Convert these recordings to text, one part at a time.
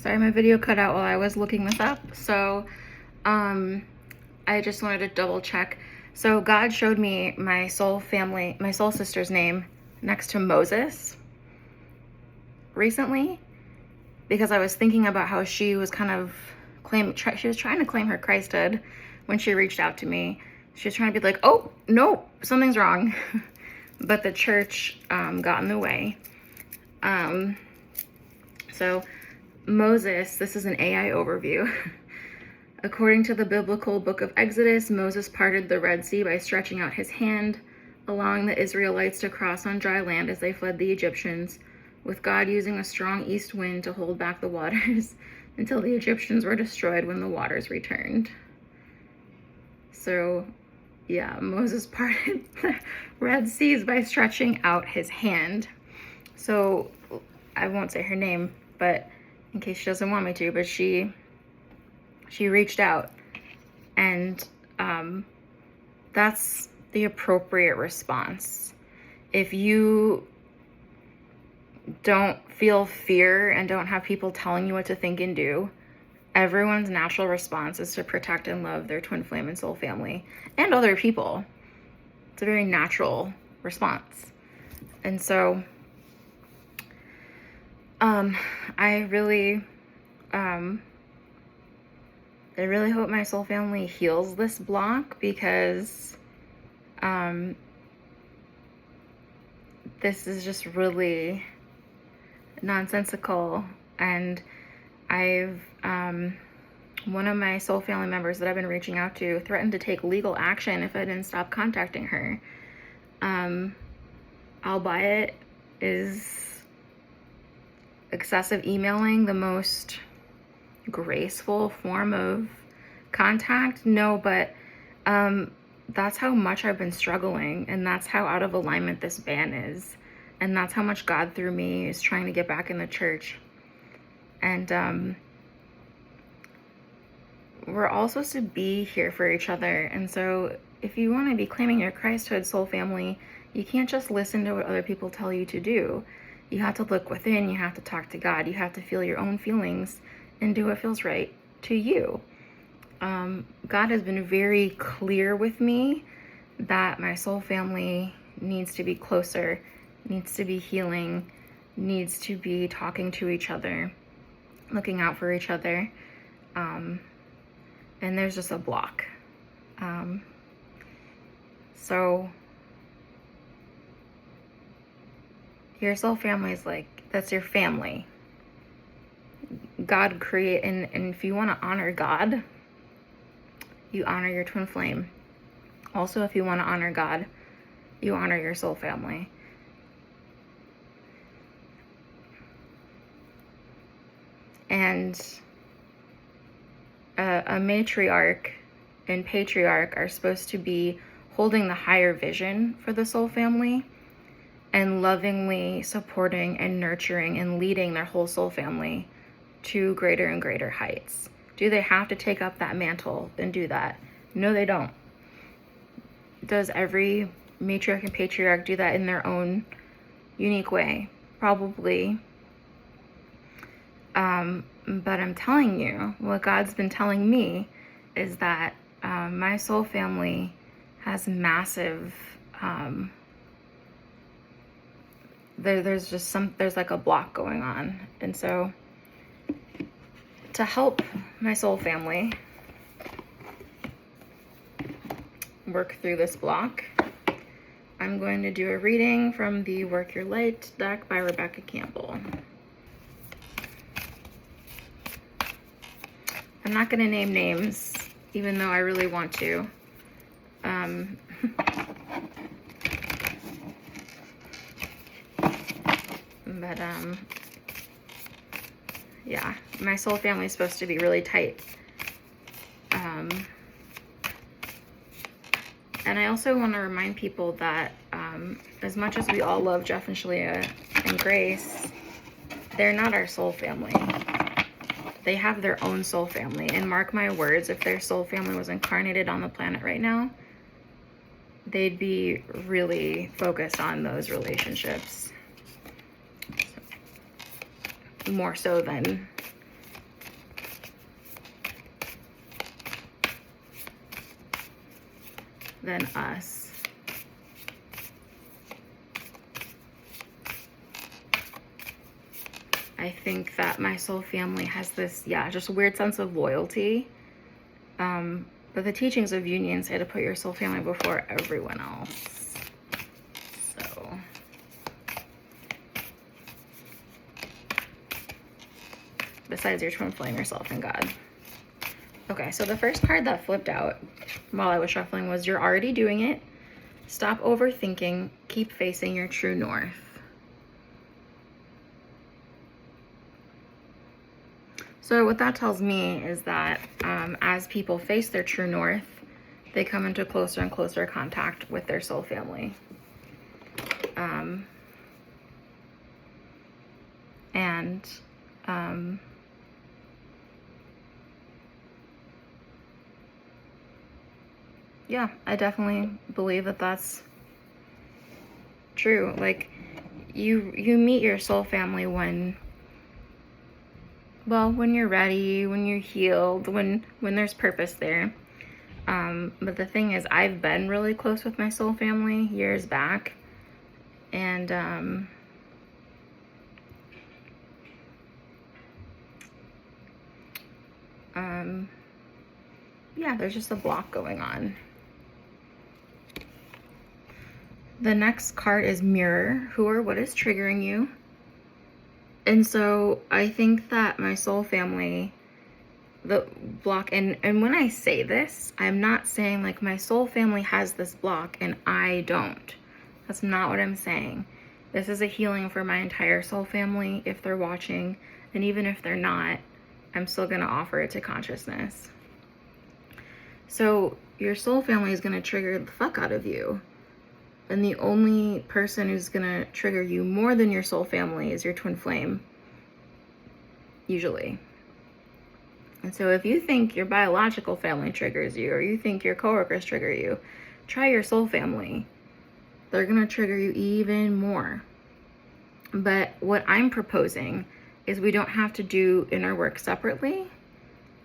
Sorry, my video cut out while I was looking this up. So, I just wanted to double check. So God showed me my soul family, my soul sister's name next to Moses recently, because I was thinking about how she was kind of she was trying to claim her Christhood when she reached out to me. She was trying to be like, oh, no, something's wrong. But the church got in the way. So Moses, this is an AI overview. According to the biblical book of Exodus, Moses parted the Red Sea by stretching out his hand, allowing the Israelites to cross on dry land as they fled the Egyptians, with God using a strong east wind to hold back the waters until the Egyptians were destroyed when the waters returned. So, yeah, Moses parted the Red Seas by stretching out his hand. So, I won't say her name, but in case she doesn't want me to, but she reached out, and that's the appropriate response. If you don't feel fear and don't have people telling you what to think and do, everyone's natural response is to protect and love their twin flame and soul family and other people. It's a very natural response. And so I really hope my soul family heals this block, because this is just really nonsensical. And I've one of my soul family members that I've been reaching out to threatened to take legal action if I didn't stop contacting her. Albeit, is excessive emailing the most graceful form of contact? No, but that's how much I've been struggling, and that's how out of alignment this ban is, and that's how much God through me is trying to get back in the church. And we're all supposed to be here for each other. And so if you want to be claiming your Christhood soul family, you can't just listen to what other people tell you to do. You have to look within, you have to talk to God, you have to feel your own feelings and do what feels right to you. God has been very clear with me that my soul family needs to be closer, needs to be healing, needs to be talking to each other, looking out for each other. And there's just a block. So your soul family is like, that's your family. God create, and if you want to honor God, you honor your twin flame. Also, if you want to honor God, you honor your soul family. And a matriarch and patriarch are supposed to be holding the higher vision for the soul family and lovingly supporting and nurturing and leading their whole soul family to greater and greater heights. Do they have to take up that mantle and do that? No, they don't. Does every matriarch and patriarch do that in their own unique way? Probably. But I'm telling you, what God's been telling me is that my soul family has massive, there's like a block going on. And so to help my soul family work through this block, I'm going to do a reading from the Work Your Light deck by Rebecca Campbell. I'm not going to name names, even though I really want to. But yeah, my soul family is supposed to be really tight. And I also want to remind people that as much as we all love Jeff and Shalia and Grace, they're not our soul family. They have their own soul family. And mark my words, if their soul family was incarnated on the planet right now, they'd be really focused on those relationships. More so than than us. I think that my soul family has this, just weird sense of loyalty. But the teachings of union say to put your soul family before everyone else. So, besides your twin flame, yourself, and God. Okay, so the first card that flipped out while I was shuffling was you're already doing it. Stop overthinking. Keep facing your true north. So what that tells me is that as people face their true north, they come into closer and closer contact with their soul family. Yeah, I definitely believe that that's true. Like, you meet your soul family when you're ready, when you're healed, when there's purpose there. But the thing is, I've been really close with my soul family years back, and yeah, there's just a block going on. The next card is Mirror. Who or what is triggering you? And so I think that my soul family, the block, and when I say this, I'm not saying like my soul family has this block and I don't. That's not what I'm saying. This is a healing for my entire soul family if they're watching, and even if they're not, I'm still going to offer it to consciousness. So your soul family is going to trigger the fuck out of you. And the only person who's going to trigger you more than your soul family is your twin flame, usually. And so if you think your biological family triggers you, or you think your coworkers trigger you, try your soul family. They're going to trigger you even more. But what I'm proposing is we don't have to do inner work separately.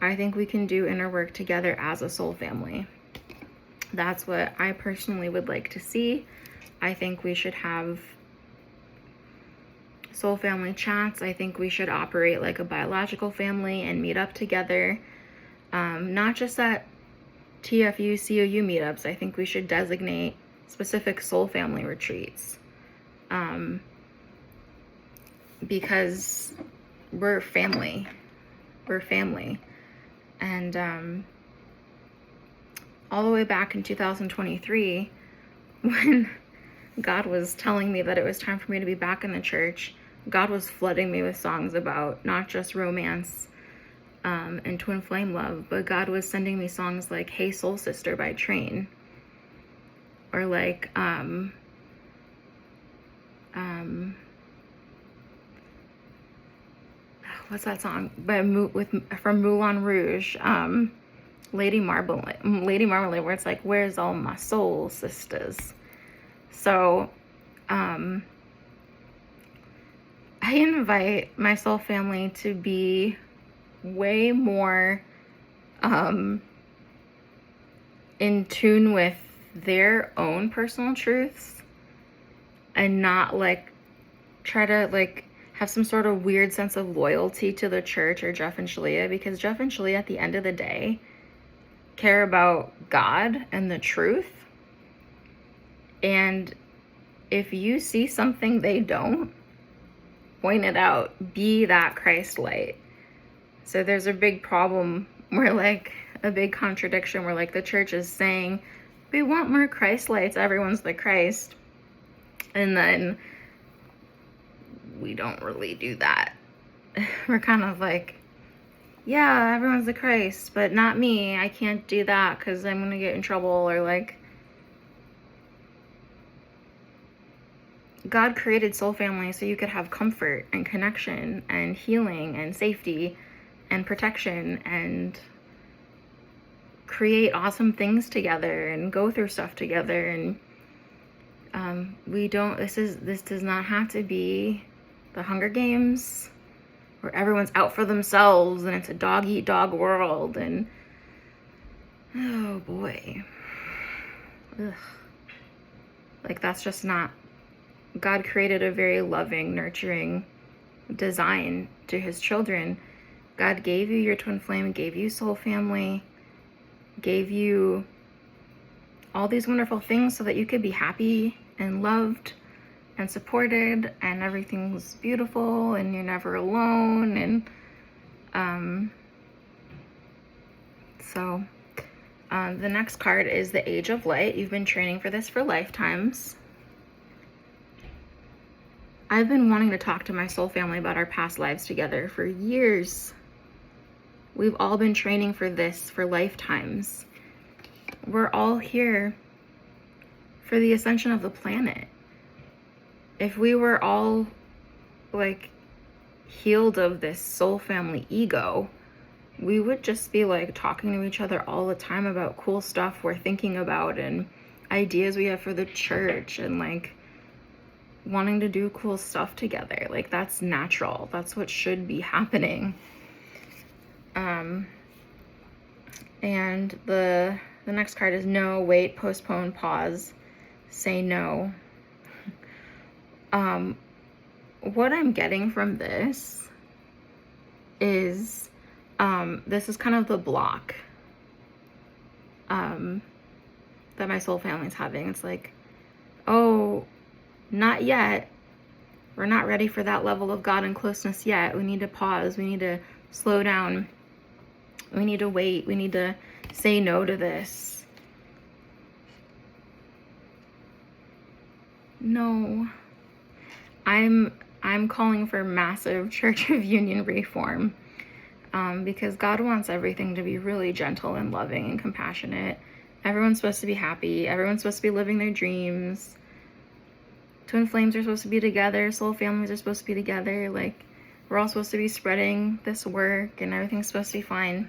I think we can do inner work together as a soul family. That's what I personally would like to see. I think we should have soul family chats. I think we should operate like a biological family and meet up together. Not just at TFU, COU meetups. I think we should designate specific soul family retreats. Because we're family. We're family. And all the way back in 2023, when God was telling me that it was time for me to be back in the church, God was flooding me with songs about not just romance and twin flame love, but God was sending me songs like Hey Soul Sister by Train, or like what's that song from Moulin Rouge, Lady Marmalade, where it's like, where's all my soul sisters? So I invite my soul family to be way more in tune with their own personal truths, and not like try to like have some sort of weird sense of loyalty to the church or Jeff and Shalia, because Jeff and Shalia at the end of the day care about God and the truth. And if you see something they don't, point it out. Be that Christ light. So there's a big problem where, like, a big contradiction where, like, the church is saying, we want more Christ lights, everyone's the Christ. And then we don't really do that. We're kind of like, yeah, everyone's the Christ, but not me. I can't do that because I'm going to get in trouble. Or like, God created soul family so you could have comfort and connection and healing and safety and protection and create awesome things together and go through stuff together. And this does not have to be the Hunger Games where everyone's out for themselves and it's a dog eat dog world. And oh boy, ugh. Like, that's just not, God created a very loving, nurturing design to his children. God gave you your twin flame, gave you soul family, gave you all these wonderful things so that you could be happy and loved and supported, and everything's beautiful and you're never alone. And so the next card is the Age of Light. You've been training for this for lifetimes. I've been wanting to talk to my soul family about our past lives together for years. We've all been training for this for lifetimes. We're all here for the ascension of the planet. If we were all like healed of this soul family ego, we would just be like talking to each other all the time about cool stuff we're thinking about and ideas we have for the church, and like wanting to do cool stuff together. Like, that's natural. That's what should be happening. And the next card is no, wait, postpone, pause, say no. What I'm getting from this is this is kind of the block that my soul family's having. It's like, oh, not yet. We're not ready for that level of God and closeness yet. We need to pause. We need to slow down. We need to wait. We need to say no to this. No. I'm calling for massive Church of Union reform, because God wants everything to be really gentle and loving and compassionate. Everyone's supposed to be happy. Everyone's supposed to be living their dreams. Twin flames are supposed to be together. Soul families are supposed to be together. Like, we're all supposed to be spreading this work, and everything's supposed to be fine.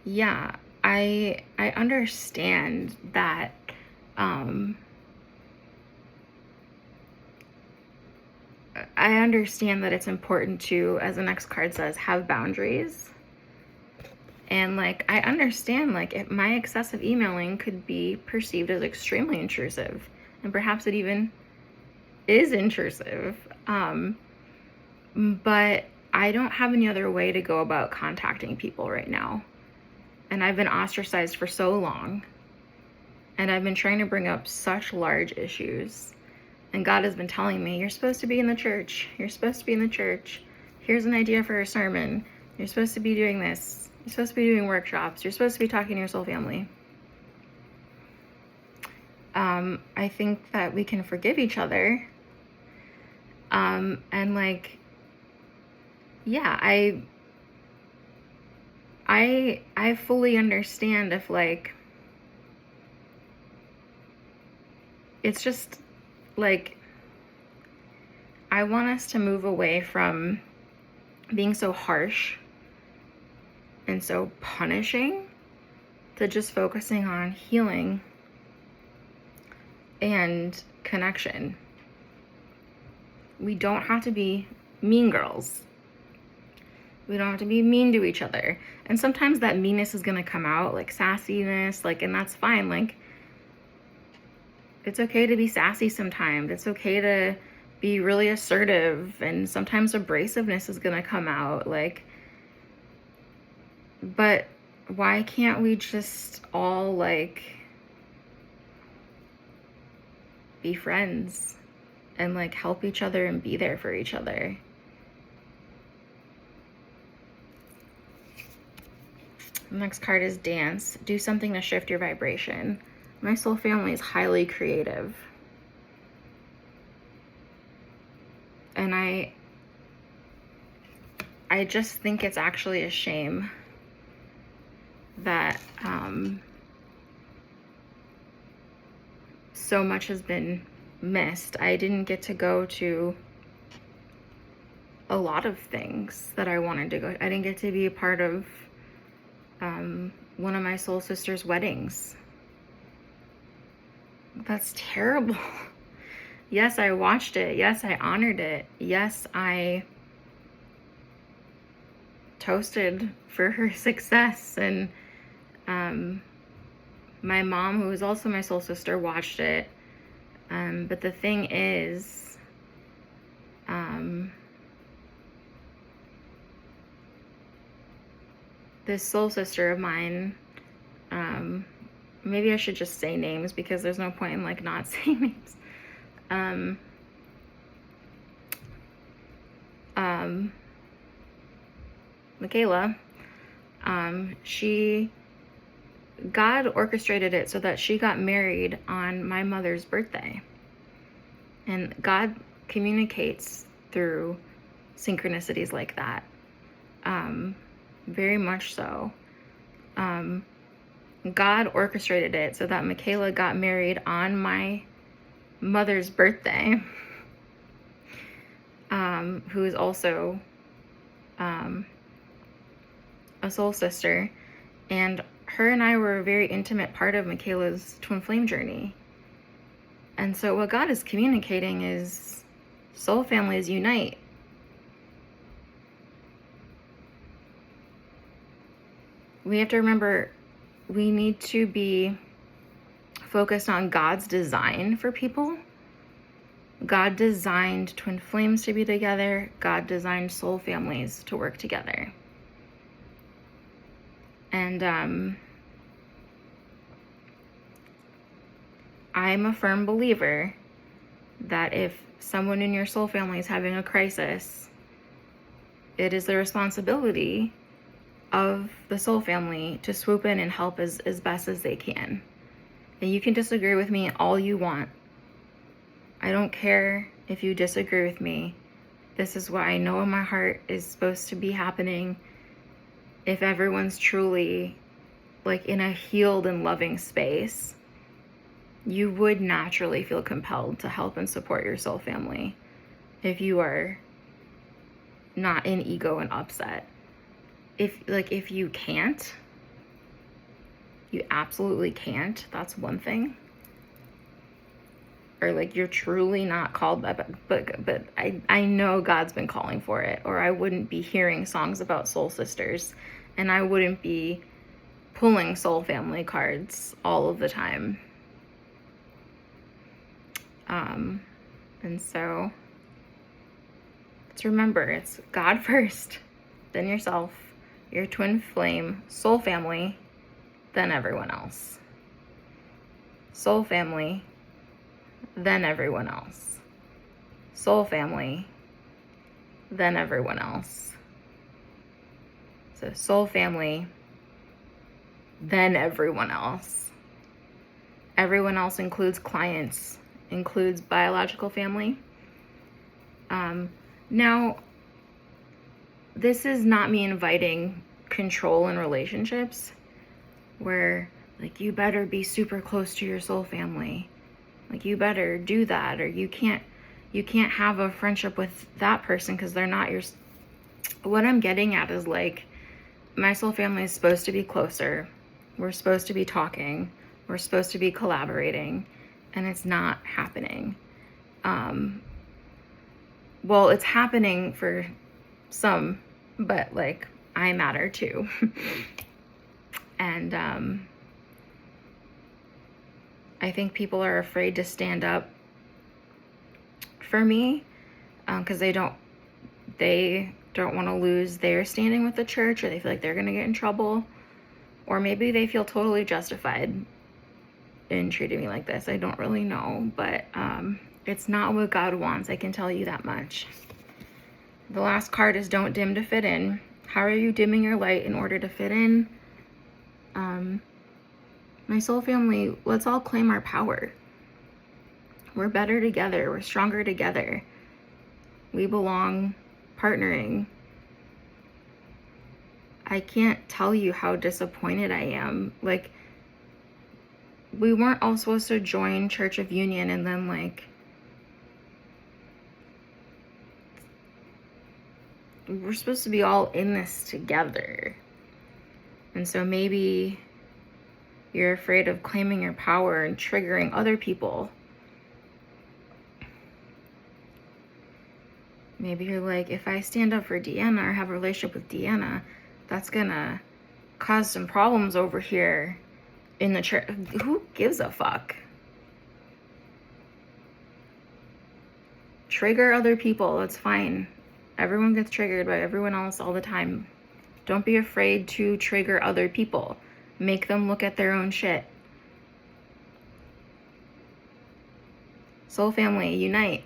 Yeah, I understand that I understand that it's important to, as the next card says, have boundaries. And like, I understand, like, if my excessive emailing could be perceived as extremely intrusive, and perhaps it even is intrusive. But I don't have any other way to go about contacting people right now. And I've been ostracized for so long. And I've been trying to bring up such large issues. And God has been telling me, you're supposed to be in the church. You're supposed to be in the church. Here's an idea for a sermon. You're supposed to be doing this. You're supposed to be doing workshops. You're supposed to be talking to your soul family. I think that we can forgive each other. And like, yeah, I fully understand if, like, it's just like, I want us to move away from being so harsh and so punishing to just focusing on healing and connection. We don't have to be mean girls. We don't have to be mean to each other. And sometimes that meanness is going to come out, like sassiness, like, and that's fine. Like, it's okay to be sassy sometimes. It's okay to be really assertive, and sometimes abrasiveness is going to come out, like, but why can't we just all, like, be friends and, like, help each other and be there for each other? The next card is dance. Do something to shift your vibration. My soul family is highly creative. And I just think it's actually a shame that so much has been missed. I didn't get to go to a lot of things that I wanted to go. I didn't get to be a part of one of my soul sisters' weddings. That's terrible. Yes, I watched it. Yes, I honored it. Yes, I toasted for her success. And my mom, who is also my soul sister, watched it. But the thing is, this soul sister of mine, maybe I should just say names because there's no point in like not saying names. Michaela, God orchestrated it so that she got married on my mother's birthday. And God communicates through synchronicities like that. Very much so. God orchestrated it so that Michaela got married on my mother's birthday, who is also a soul sister. And her and I were a very intimate part of Michaela's twin flame journey. And so what God is communicating is soul families unite. We have to remember we need to be focused on God's design for people. God designed twin flames to be together. God designed soul families to work together. And I'm a firm believer that if someone in your soul family is having a crisis, it is the responsibility of the soul family to swoop in and help as best as they can. And you can disagree with me all you want. I don't care if you disagree with me. This is what I know in my heart is supposed to be happening. If everyone's truly like in a healed and loving space, you would naturally feel compelled to help and support your soul family if you are not in ego and upset. If you can't, you absolutely can't, that's one thing. Or like you're truly not called, but I know God's been calling for it, or I wouldn't be hearing songs about soul sisters, and I wouldn't be pulling soul family cards all of the time. And so let's remember, it's God first, then yourself, your twin flame, soul family, then everyone else. Soul family, then everyone else. Soul family, then everyone else. So soul family, then everyone else. Everyone else includes clients, includes biological family. Now, this is not me inviting control in relationships where like you better be super close to your soul family. Like you better do that, or you can't have a friendship with that person because they're not your. What I'm getting at is like my soul family is supposed to be closer. We're supposed to be talking. We're supposed to be collaborating, and it's not happening. Well, it's happening for some, but like I matter too. And I think people are afraid to stand up for me because they don't want to lose their standing with the church, or they feel like they're going to get in trouble, or maybe they feel totally justified in treating me like this. I don't really know, but it's not what God wants. I can tell you that much. The last card is don't dim to fit in. How are you dimming your light in order to fit in? My soul family, let's all claim our power. We're better together. We're stronger together. We belong partnering. I can't tell you how disappointed I am. Like, we weren't all supposed to join Church of Union and then like we're supposed to be all in this together. And so maybe you're afraid of claiming your power and triggering other people. Maybe you're like, if I stand up for Deanna or have a relationship with Deanna, that's gonna cause some problems over here in the church. Who gives a fuck? Trigger other people, it's fine. Everyone gets triggered by everyone else all the time. Don't be afraid to trigger other people. Make them look at their own shit. Soul family, unite.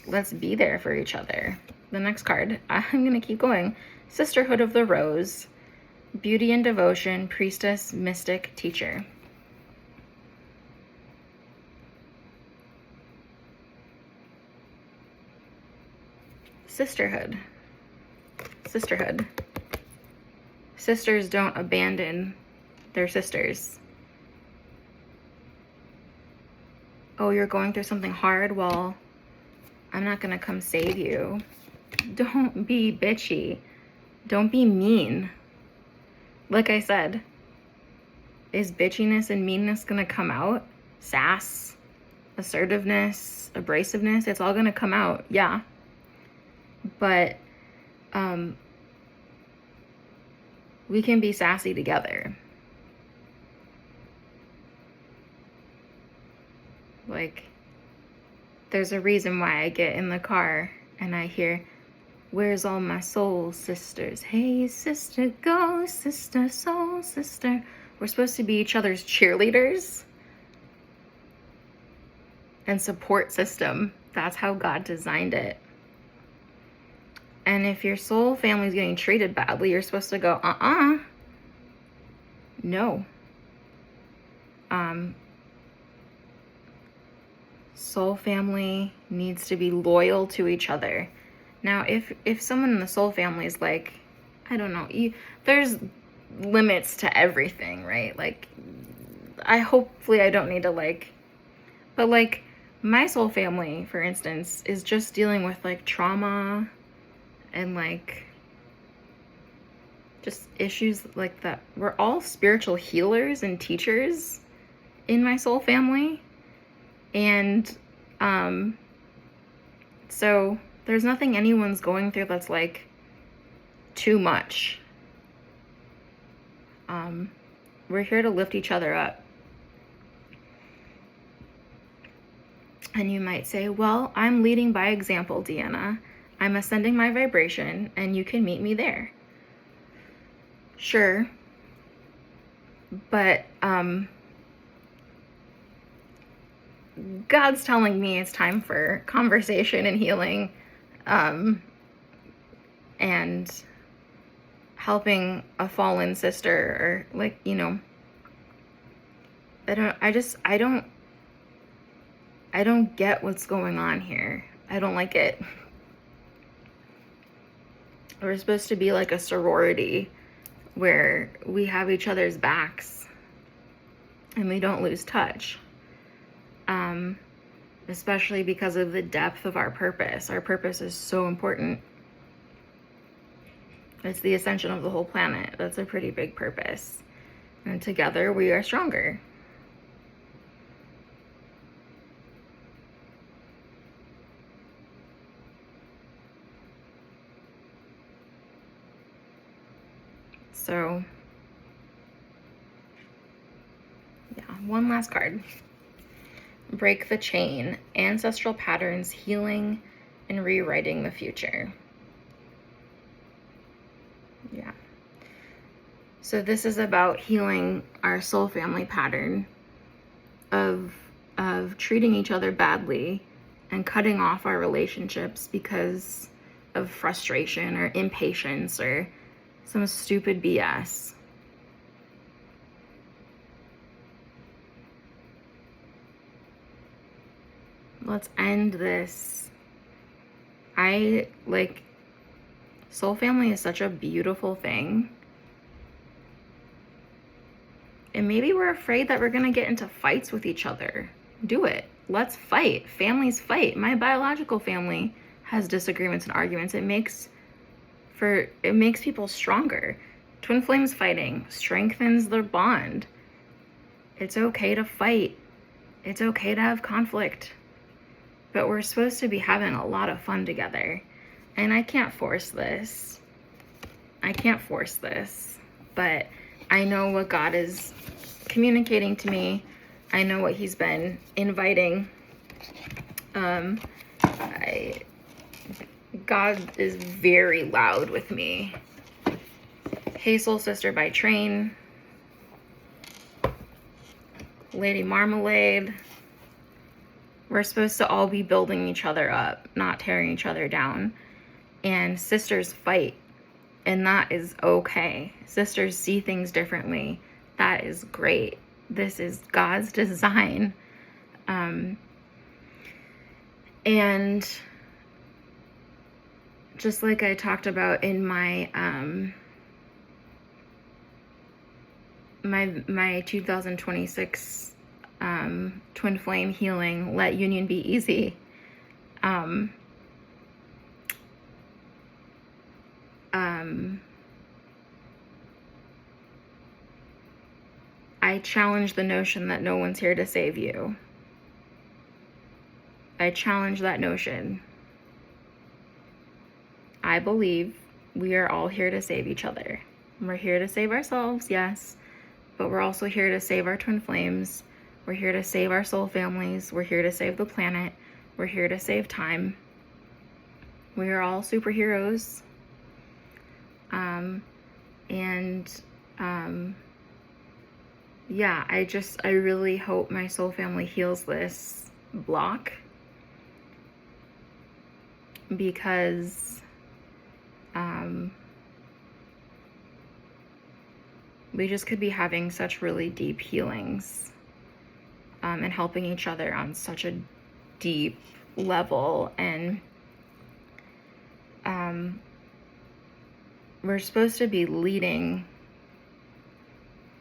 Let's be there for each other. The next card, I'm gonna keep going. Sisterhood of the Rose, beauty and devotion, priestess, mystic, teacher. Sisterhood. Sisterhood. Sisters don't abandon their sisters. Oh, you're going through something hard? Well, I'm not gonna come save you. Don't be bitchy. Don't be mean. Like I said, is bitchiness and meanness gonna come out? Sass, assertiveness, abrasiveness, it's all gonna come out, yeah. But we can be sassy together. Like, there's a reason why I get in the car and I hear, where's all my soul sisters? Hey, sister, go, sister, soul sister. We're supposed to be each other's cheerleaders and support system. That's how God designed it. And if your soul family is getting treated badly, you're supposed to go, no. Soul family needs to be loyal to each other. Now, if someone in the soul family is like, I don't know, there's limits to everything, right? Like, hopefully I don't need to but like my soul family, for instance, is just dealing with like trauma and like just issues like that. We're all spiritual healers and teachers in my soul family. And so there's nothing anyone's going through that's like too much. We're here to lift each other up. And you might say, well, I'm leading by example, Deanna. I'm ascending my vibration and you can meet me there. Sure. But God's telling me it's time for conversation and healing, and helping a fallen sister, or like, I don't get what's going on here. I don't like it. We're supposed to be like a sorority where we have each other's backs and we don't lose touch. Especially because of the depth of our purpose. Our purpose is so important. It's the ascension of the whole planet. That's a pretty big purpose. And together we are stronger. So, yeah, one last card. Break the chain, ancestral patterns, healing, and rewriting the future. Yeah. So this is about healing our soul family pattern of treating each other badly and cutting off our relationships because of frustration or impatience or some stupid BS. Let's end this. Soul family is such a beautiful thing. And maybe we're afraid that we're gonna get into fights with each other. Do it. Let's fight. Families fight. My biological family has disagreements and arguments. It makes people stronger. Twin flames fighting strengthens their bond. It's okay to fight. It's okay to have conflict. but we're supposed to be having a lot of fun together. And I can't force this. I can't force this. But I know what God is communicating to me. I know what he's been inviting. God is very loud with me. Hey, Soul Sister by Train. Lady Marmalade. We're supposed to all be building each other up, not tearing each other down. And sisters fight, and that is okay. Sisters see things differently. That is great. This is God's design. And just like I talked about in my my 2026 twin flame healing, let union be easy. I challenge the notion that no one's here to save you. I challenge that notion. I believe we are all here to save each other. We're here to save ourselves, yes, but we're also here to save our twin flames. We're here to save our soul families. We're here to save the planet. We're here to save time. We are all superheroes. Yeah, I really hope my soul family heals this block, because we just could be having such really deep healings, and helping each other on such a deep level. And we're supposed to be leading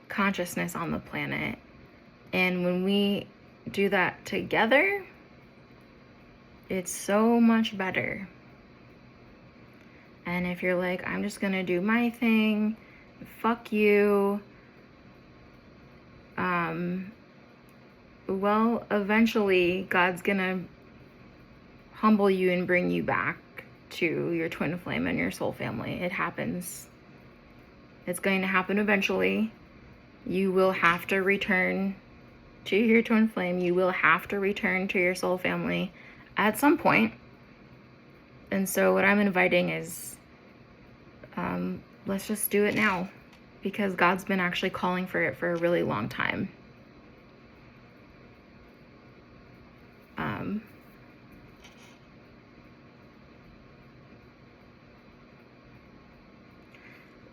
consciousness on the planet. And when we do that together, it's so much better. And if you're like, I'm just gonna do my thing, fuck you, well, eventually God's gonna humble you and bring you back to your twin flame and your soul family. It happens. It's going to happen eventually. You will have to return to your twin flame. You will have to return to your soul family at some point. And so what I'm inviting is, let's just do it now, because God's been actually calling for it for a really long time.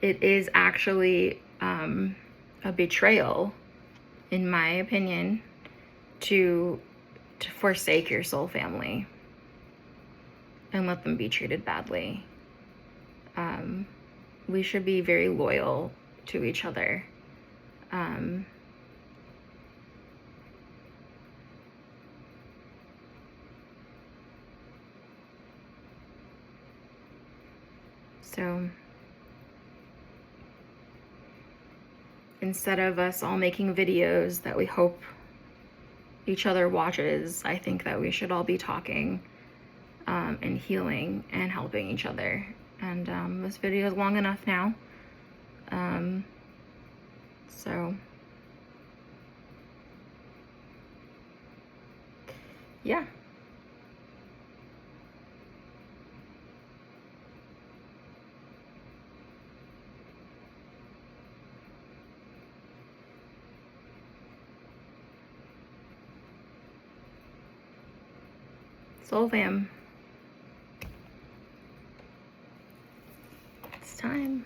It is actually a betrayal, in my opinion, to forsake your soul family and let them be treated badly. We should be very loyal to each other. So instead of us all making videos that we hope each other watches, I think that we should all be talking and healing and helping each other. And this video is long enough now. So yeah. Soul fam. It's time.